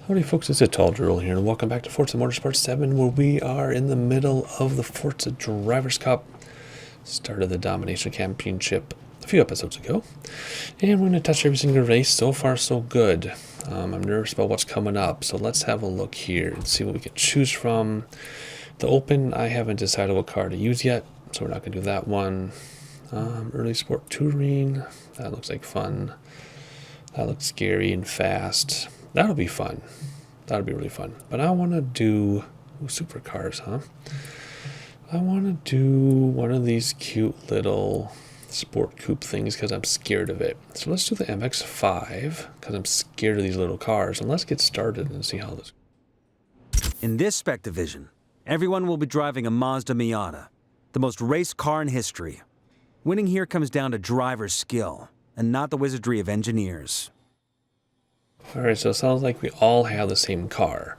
Howdy folks, it's a tall drill here and welcome back to Forza Motorsport 7 where we are in the middle of the Forza Drivers' Cup. Started the Domination Championship a few episodes ago. And we're going to touch every single race. So far so good. I'm nervous about what's coming up, so let's have a look here and see what we can choose from. The Open, I haven't decided what car to use yet, so we're not going to do that one. Early Sport Touring, that looks like fun. That looks scary and fast. That'll be fun. That'll be really fun. But I want to do supercars, huh? I want to do one of these cute little sport coupe things because I'm scared of it. So let's do the MX-5 because I'm scared of these little cars. And let's get started and see how this goes. In this spec division, everyone will be driving a Mazda Miata, the most raced car in history. Winning here comes down to driver's skill and not the wizardry of engineers. Alright, so it sounds like we all have the same car,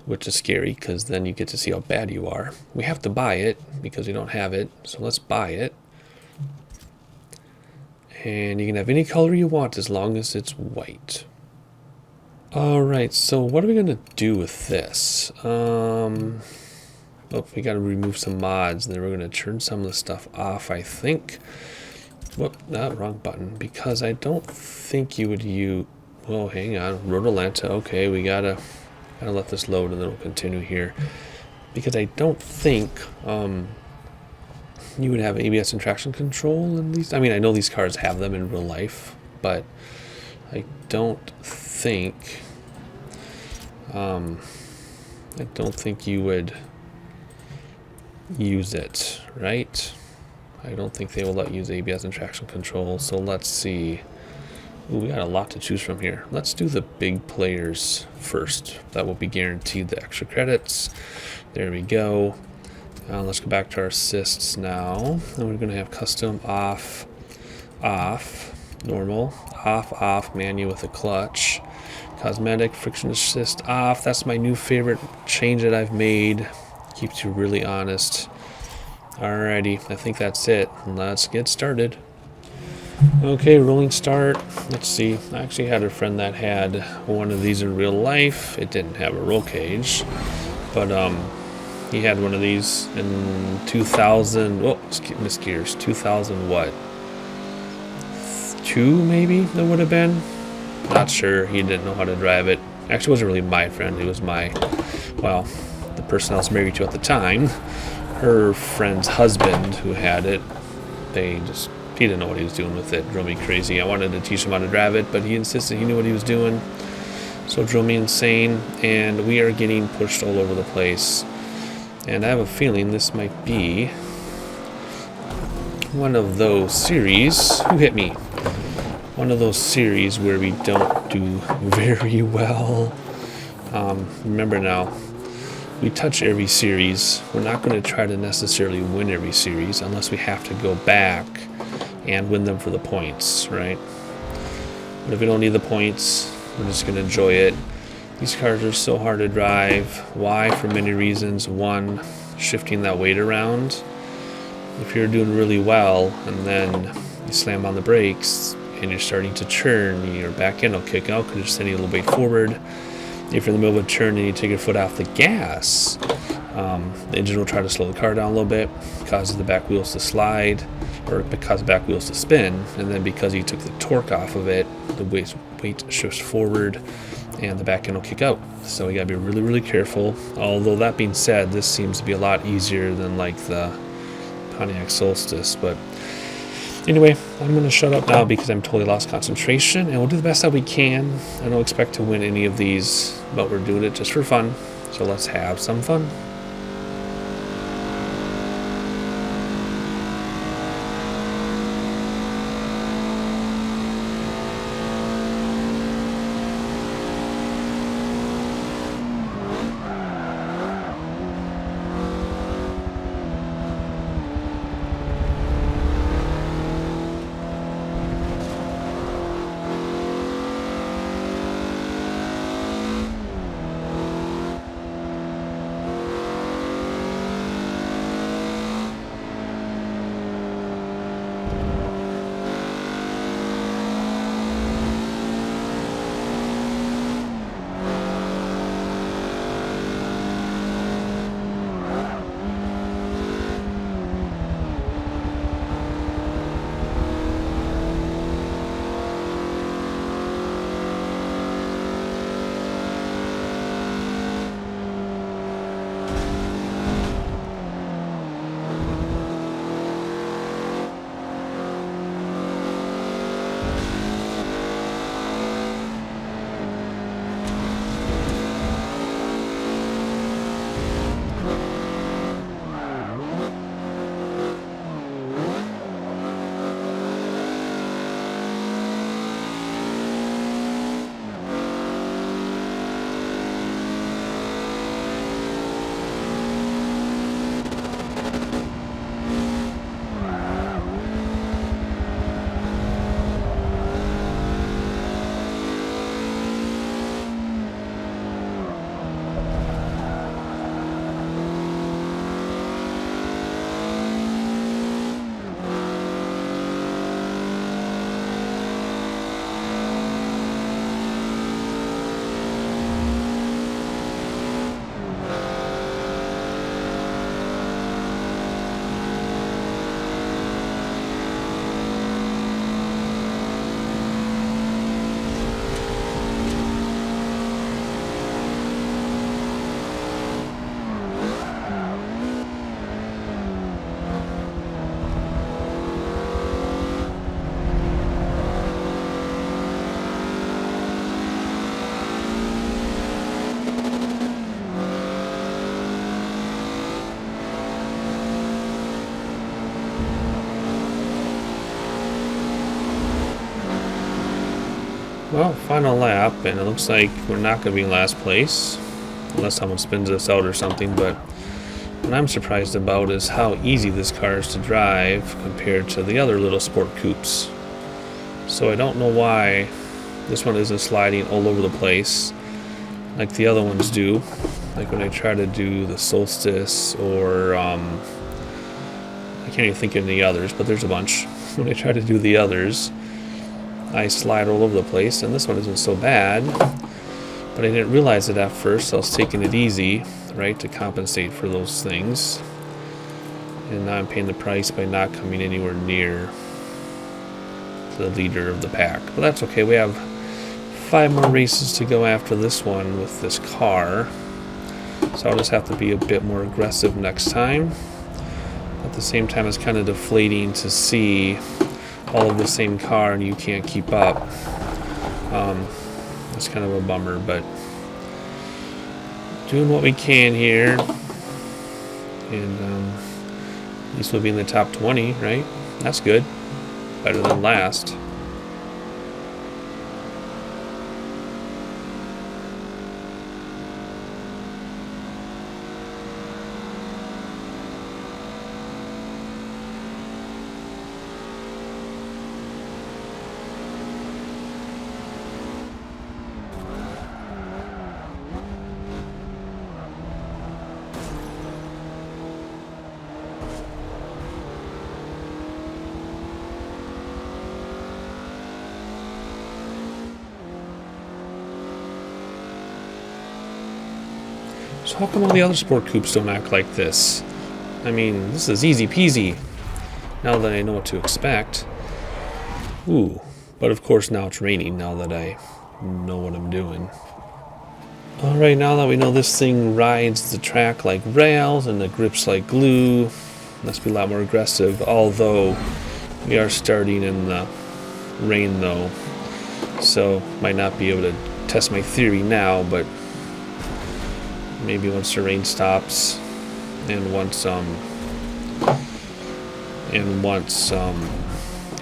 which is scary because then you get to see how bad you are. We have to buy it because we don't have it, so let's buy it. And you can have any color you want as long as it's white. Alright, so what are we going to do with this? Oh, we got to remove some mods, and then we're going to turn some of the stuff off, I think. Whoop, wrong button, because I don't think you would use... Oh, hang on. Rotolenta. Okay, we gotta let this load and then we'll continue here. Because I don't think you would have ABS and traction control in these. I mean, I know these cars have them in real life, but I don't think you would use it, right? I don't think they will let you use ABS and traction control. So let's see. Ooh, we got a lot to choose from here. Let's do the big players first. That will be guaranteed the extra credits. There we go. Let's go back to our assists now. And we're going to have custom off, off, normal, off, manual with a clutch, cosmetic, friction assist off. That's my new favorite change that I've made. Keeps you really honest. Alrighty, I think that's it. Let's get started. Okay, rolling start. Let's see. I actually had a friend that had one of these in real life. It didn't have a roll cage, but he had one of these in 2000. Oh, missed gears. 2000 what? 2 maybe that would have been. Not sure. He didn't know how to drive it. Actually, it wasn't really my friend. It was the person I was married to at the time. Her friend's husband who had it. He didn't know what he was doing with it. Drove me crazy. I wanted to teach him how to drive it, but he insisted he knew what he was doing. So it drove me insane, and we are getting pushed all over the place. And I have a feeling this might be one of those series. Who hit me? One of those series where we don't do very well. Remember now, we touch every series. We're not going to try to necessarily win every series unless we have to go back and win them for the points, right? But if we don't need the points, we're just going to enjoy it. These cars are so hard to drive. Why? For many reasons. One, shifting that weight around. If you're doing really well and then you slam on the brakes and you're starting to churn, your back end will kick out because you're sending a little weight forward. If you're in the middle of a turn and you take your foot off the gas, the engine will try to slow the car down a little bit, causes the back wheels to slide, or cause the back wheels to spin, and then because you took the torque off of it, the weight shifts forward and the back end will kick out. So you gotta be really, really careful. Although that being said, this seems to be a lot easier than like the Pontiac Solstice. But anyway, I'm gonna shut up now because I'm totally lost concentration, and we'll do the best that we can. I don't expect to win any of these, but we're doing it just for fun. So let's have some fun. Well, final lap, and it looks like we're not going to be in last place. Unless someone spins us out or something, but what I'm surprised about is how easy this car is to drive compared to the other little sport coupes. So I don't know why this one isn't sliding all over the place like the other ones do. Like when I try to do the Solstice or I can't even think of any others, but there's a bunch. When I try to do the others, I slide all over the place, and this one isn't so bad. But I didn't realize it at first, so I was taking it easy, right, to compensate for those things. And now I'm paying the price by not coming anywhere near the leader of the pack. But that's okay, we have 5 more races to go after this one with this car. So I'll just have to be a bit more aggressive next time. At the same time, it's kind of deflating to see all of the same car and you can't keep up. It's kind of a bummer, but doing what we can here, and at least we'll be in the top 20, right? That's good, better than last. So how come all the other sport coupes don't act like this? I mean, this is easy peasy, now that I know what to expect. Ooh, but of course now it's raining, now that I know what I'm doing. Alright, now that we know this thing rides the track like rails and the grips like glue, let's be a lot more aggressive, although we are starting in the rain though, so might not be able to test my theory now, but maybe once the rain stops and once we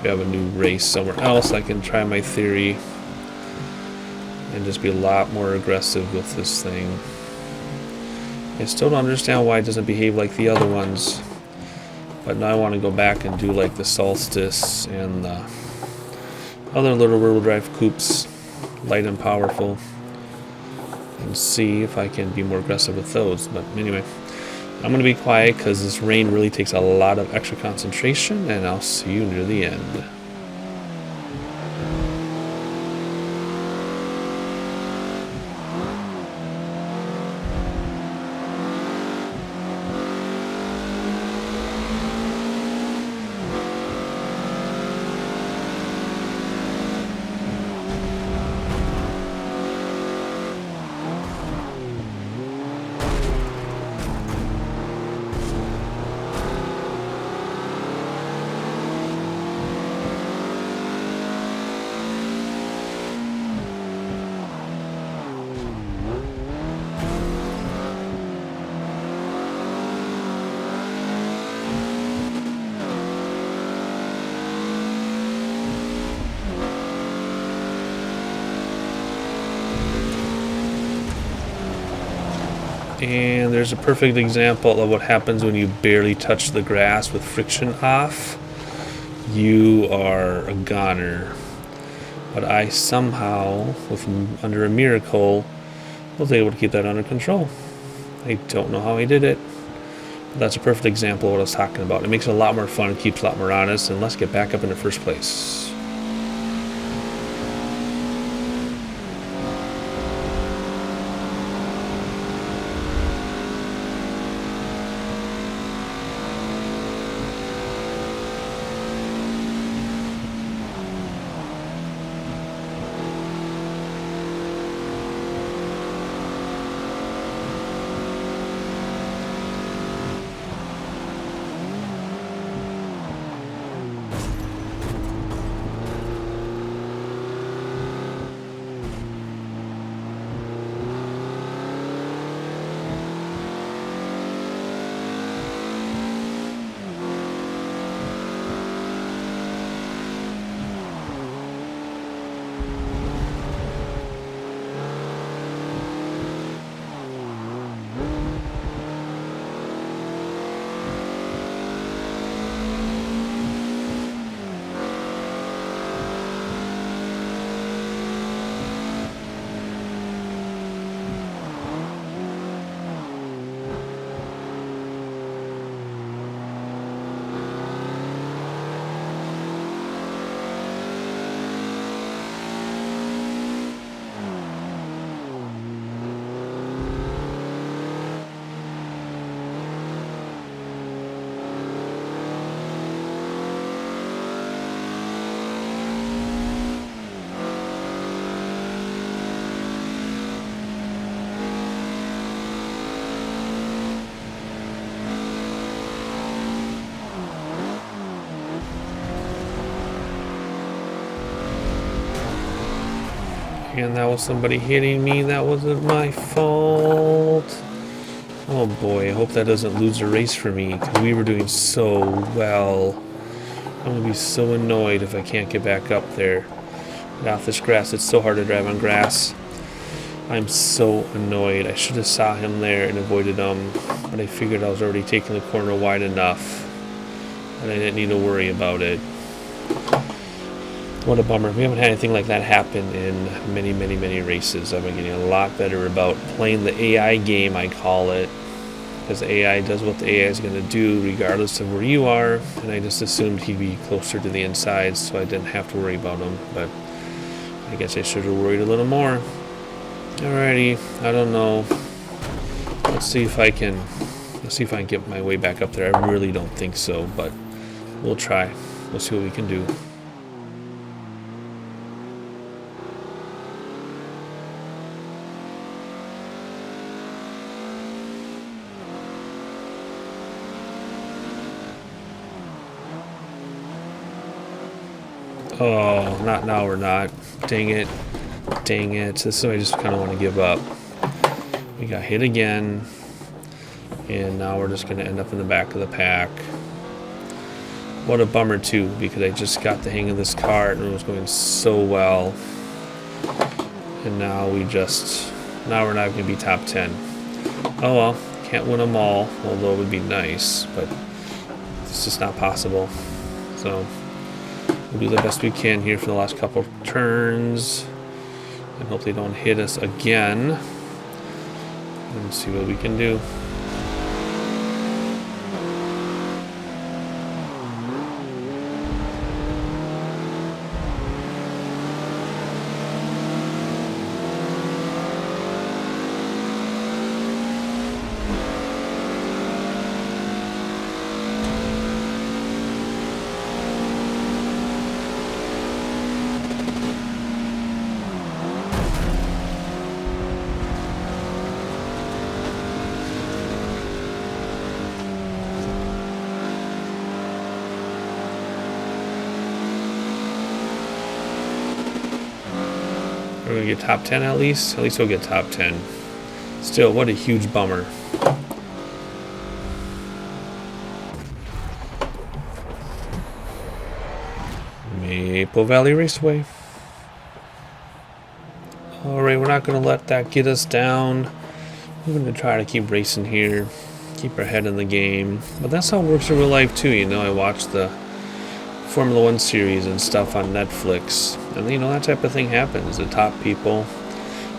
have a new race somewhere else, I can try my theory and just be a lot more aggressive with this thing. I still don't understand why it doesn't behave like the other ones, but now I want to go back and do like the Solstice and the other little rear-wheel drive coupes, light and powerful, and see if I can be more aggressive with those. But anyway, I'm going to be quiet because this rain really takes a lot of extra concentration, and I'll see you near the end. And there's a perfect example of what happens when you barely touch the grass with friction off. You are a goner. But I somehow, under a miracle, was able to keep that under control. I don't know how I did it. But that's a perfect example of what I was talking about. It makes it a lot more fun, keeps a lot more honest, and let's get back up in the first place. And that was somebody hitting me. That wasn't my fault. Oh boy, I hope that doesn't lose a race for me, because we were doing so well. I'm going to be so annoyed if I can't get back up there. Get off this grass. It's so hard to drive on grass. I'm so annoyed. I should have saw him there and avoided him, but I figured I was already taking the corner wide enough that I didn't need to worry about it. What a bummer. We haven't had anything like that happen in many, many, many races. I've been getting a lot better about playing the AI game, I call it, because the AI does what the AI is going to do regardless of where you are, and I just assumed he'd be closer to the inside, so I didn't have to worry about him, but I guess I should have worried a little more. Alrighty, I don't know. Let's see if I can get my way back up there. I really don't think so, but we'll try. We'll see what we can do. Oh, not now, we're not. Dang it. Dang it. This is I just kind of want to give up. We got hit again. And now we're just going to end up in the back of the pack. What a bummer, too, because I just got the hang of this car and it was going so well. And now we're not going to be top 10. Oh well, can't win them all, although it would be nice, but it's just not possible. So we'll do the best we can here for the last couple turns and hope they don't hit us again and see what we can do. Are we gonna get top 10 at least? At least we'll get top 10. Still, what a huge bummer. Maple Valley Raceway. Alright, we're not gonna let that get us down. We're gonna try to keep racing here. Keep our head in the game. But that's how it works in real life too, you know. I watch the Formula 1 series and stuff on Netflix, and you know, that type of thing happens. The top people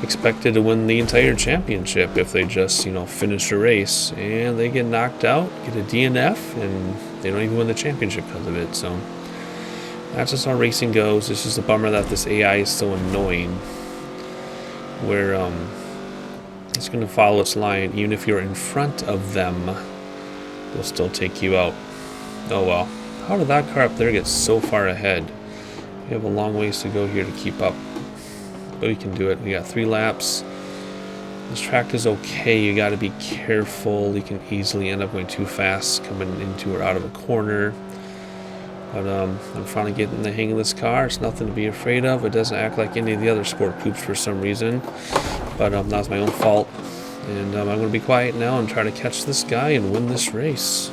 expected to win the entire championship if they just, you know, finish a race, and they get knocked out, get a DNF, and they don't even win the championship because of it. So that's just how racing goes. It's just a bummer that this AI is so annoying, where it's going to follow its line. Even if you're in front of them, they'll still take you out. Oh well. How did that car up there get so far ahead? We have a long ways to go here to keep up, but we can do it. We got 3 laps. This track is okay. You got to be careful. You can easily end up going too fast coming into or out of a corner. But I'm finally getting the hang of this car. It's nothing to be afraid of. It doesn't act like any of the other sport coupes for some reason. But that was my own fault. And I'm going to be quiet now and try to catch this guy and win this race.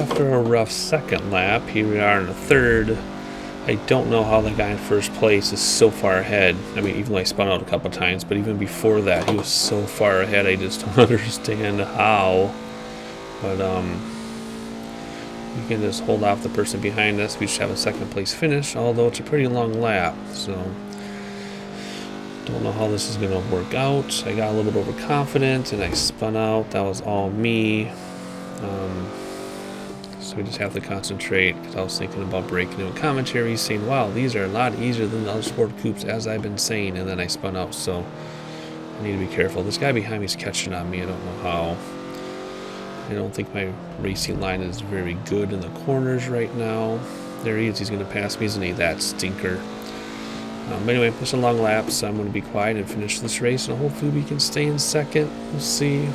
after a rough second lap, here we are in the third. I don't know how the guy in first place is so far ahead. I mean, even though I spun out a couple times, but even before that, he was so far ahead, I just don't understand how. But, we can just hold off the person behind us. We should have a second place finish, although it's a pretty long lap, so don't know how this is going to work out. I got a little bit overconfident, and I spun out. That was all me. So we just have to concentrate, because I was thinking about breaking into commentary, saying, wow, these are a lot easier than the other sport coupes, as I've been saying, and then I spun out, so I need to be careful. This guy behind me is catching on me. I don't know how. I don't think my racing line is very good in the corners right now. There he is. He's going to pass me, isn't he? That stinker. But anyway, it's a long lap, so I'm going to be quiet and finish this race, and hopefully we can stay in second. We'll see.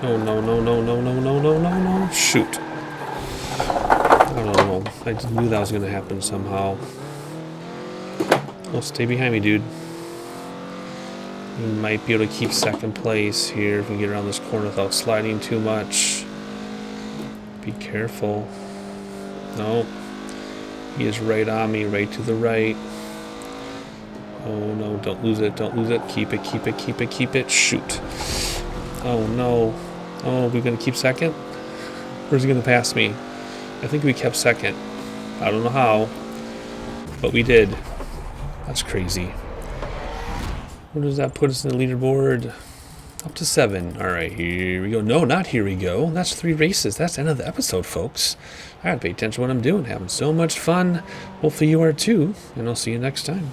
Oh, no. Shoot. I don't know. I just knew that was going to happen somehow. Oh, stay behind me, dude. We might be able to keep second place here if we get around this corner without sliding too much. Be careful. No. He is right on me, right to the right. Oh, no. Don't lose it. Don't lose it. Keep it. Shoot. Oh, no. Oh, we're going to keep second? Or is he going to pass me? I think we kept second. I don't know how, but we did. That's crazy. Where does that put us in the leaderboard? Up to 7. All right, here we go. No, not here we go. That's 3 races. That's the end of the episode, folks. I gotta pay attention to what I'm doing. Having so much fun. Hopefully you are too, and I'll see you next time.